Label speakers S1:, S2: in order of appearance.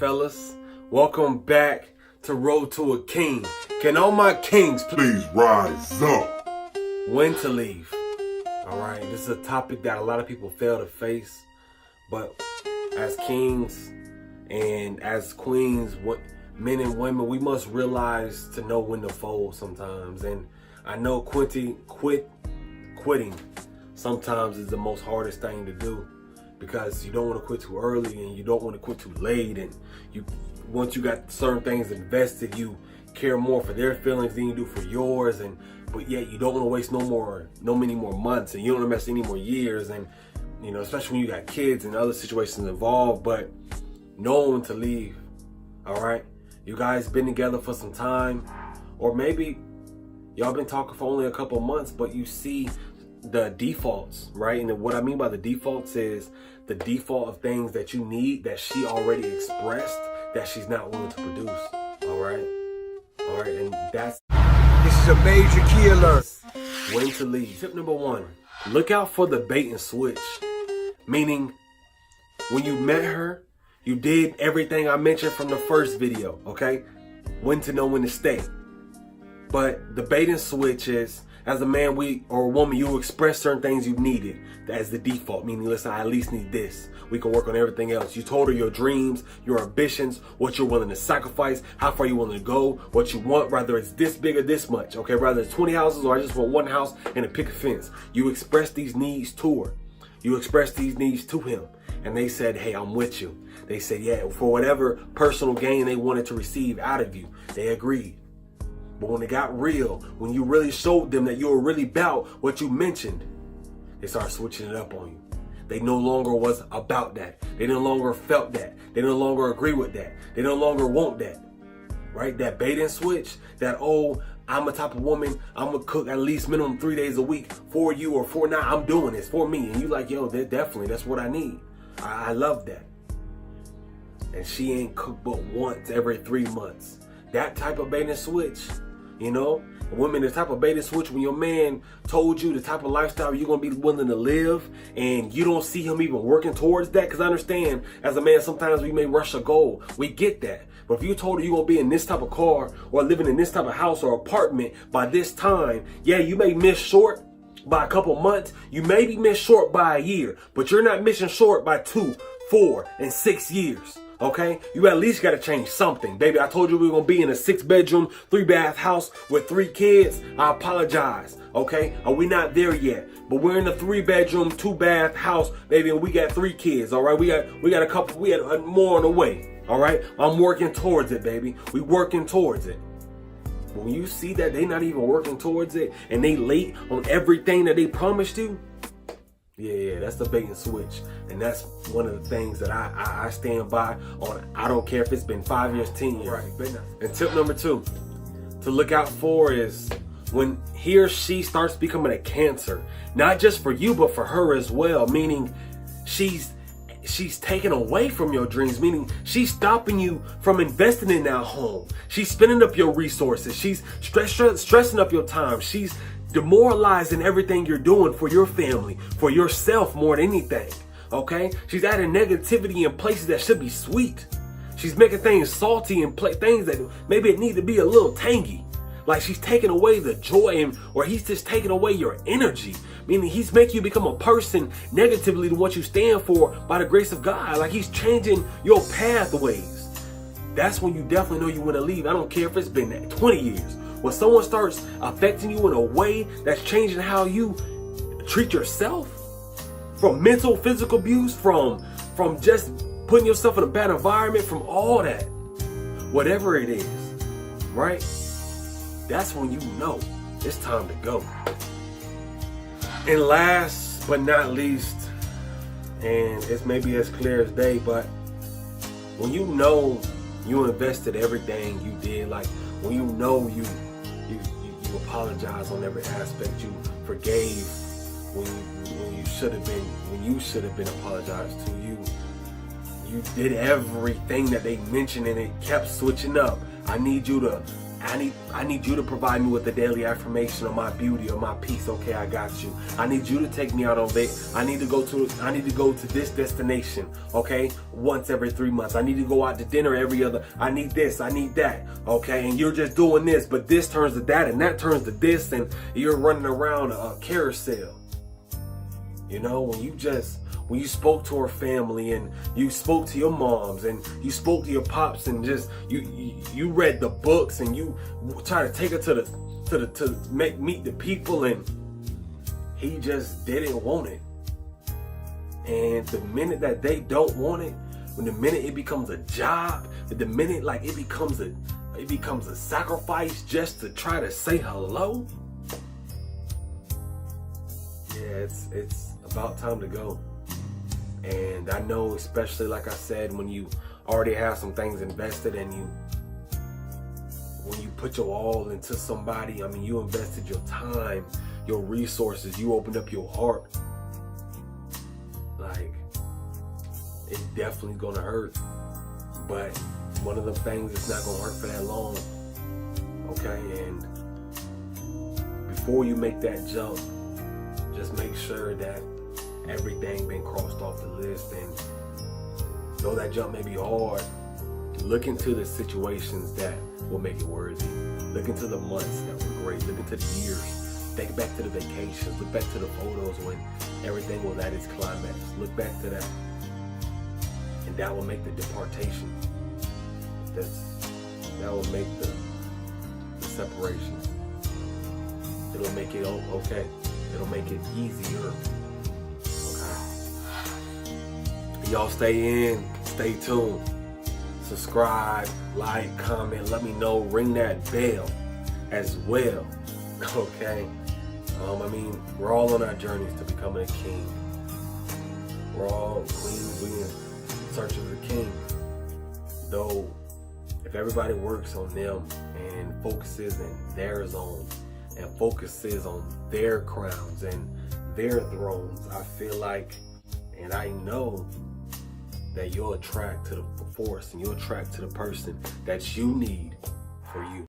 S1: fellas. Welcome back to Road to a King. Can all my kings
S2: Please rise up.
S1: when to leave? Alright, this is a topic that a lot of people fail to face. But as kings and as queens, men and women, we must realize to know when to fold sometimes. And I know quitting sometimes is the most hardest thing to do, because you don't want to quit too early and you don't want to quit too late. And once you got certain things invested, you care more for their feelings than you do for yours. But yet you don't want to waste no many more months, and you don't want to mess any more years. And especially when you got kids and other situations involved. But know when to leave. All right, you guys been together for some time, or maybe y'all been talking for only a couple months, but you see the defaults, right? And what I mean by the defaults is the default of things that you need that she already expressed that she's not willing to produce. All right, and this
S3: is a major key alert.
S1: When to leave. Tip number 1: look out for the bait and switch. Meaning, when you met her, you did everything I mentioned from the first video. Okay, when to know when to stay. But the bait and switch is, as a man or a woman, you express certain things you needed as the default, meaning, listen, I at least need this. We can work on everything else. You told her your dreams, your ambitions, what you're willing to sacrifice, how far you're willing to go, what you want, whether it's this big or this much, okay? Whether it's 20 houses or I just want one house and a picket fence. You express these needs to her. You express these needs to him. And they said, hey, I'm with you. They said, yeah, for whatever personal gain they wanted to receive out of you, they agreed. But when it got real, when you really showed them that you were really about what you mentioned, they started switching it up on you. They no longer was about that. They no longer felt that. They no longer agree with that. They no longer want that, right? That bait and switch, that, oh, I'm a type of woman, I'm gonna cook at least minimum 3 days a week for you, or for now, I'm doing this for me. And you like, yo, that's what I need. I love that. And she ain't cooked but once every 3 months. That type of bait and switch. Women, the type of bait and switch when your man told you the type of lifestyle you're going to be willing to live, and you don't see him even working towards that. Because I understand, as a man, sometimes we may rush a goal. We get that. But if you told her you're going to be in this type of car or living in this type of house or apartment by this time, yeah, you may miss short by a couple months. You may be missed short by a year, but you're not missing short by 2, 4, and 6 years. Okay, you at least got to change something. Baby, I told you we were going to be in a 6-bedroom, 3-bath house with 3 kids. I apologize. Okay, are we not there yet? But we're in a 3-bedroom, 2-bath house, baby, and we got 3 kids. All right, we got a couple, we had more on the way. All right, I'm working towards it, baby. We working towards it. But when you see that they not even working towards it, and they late on everything that they promised you, yeah, that's the bait and switch. And that's one of the things that I stand by on. I don't care if it's been 5 years, 10 years. Right. And tip number 2 to look out for is when he or she starts becoming a cancer, not just for you, but for her as well. Meaning she's taken away from your dreams, meaning she's stopping you from investing in that home. She's spending up your resources. She's stressing up your time. She's demoralizing everything you're doing for your family, for yourself more than anything. Okay? She's adding negativity in places that should be sweet. She's making things salty and things that maybe it need to be a little tangy. Like she's taking away the joy, or he's just taking away your energy. Meaning he's making you become a person negatively to what you stand for by the grace of God. Like he's changing your pathways. That's when you definitely know you want to leave. I don't care if it's been 20 years. When someone starts affecting you in a way that's changing how you treat yourself, from mental, physical abuse, from just putting yourself in a bad environment, from all that, whatever it is, right? That's when you know it's time to go. And last but not least, and it's maybe as clear as day, but when you know you invested everything you did, like when you know you apologize on every aspect, you forgave when you should have been apologized to, you did everything that they mentioned, and it kept switching up. I need you to I need you to provide me with a daily affirmation of my beauty or my peace. Okay, I got you. I need you to take me out on date. I need to go to this destination, okay, once every 3 months. I need to go out to dinner every other. I need this, I need that, okay? And you're just doing this, but this turns to that and that turns to this, and you're running around a carousel. You know, when you spoke to her family and you spoke to your moms and you spoke to your pops and just you read the books and you try to take her to meet the people, and he just didn't want it. And the minute that they don't want it, when the minute it becomes a job, the minute like it becomes a sacrifice just to try to say hello, yeah, it's about time to go. And I know, especially like I said, when you already have some things invested and when you put your all into somebody, I mean, you invested your time, your resources, you opened up your heart. Like, it's definitely gonna hurt. But one of the things that's not gonna hurt for that long. Okay, and before you make that jump, just make sure that everything been crossed off the list. And though that jump may be hard, look into the situations that will make it worthy. Look into the months that were great. Look into the years. Think back to the vacations. Look back to the photos when everything was at its climax. Look back to that. And that will make the departation. That will make the separation. It'll make it okay. It'll make it easier. Y'all stay in, stay tuned, subscribe, like, comment, let me know, ring that bell as well, okay? I mean, we're all on our journeys to becoming a king. We're all we in search of the king. Though, if everybody works on them and focuses in their zone and focuses on their crowns and their thrones, I feel like, and I know that you'll attract to the force and you'll attract to the person that you need for you.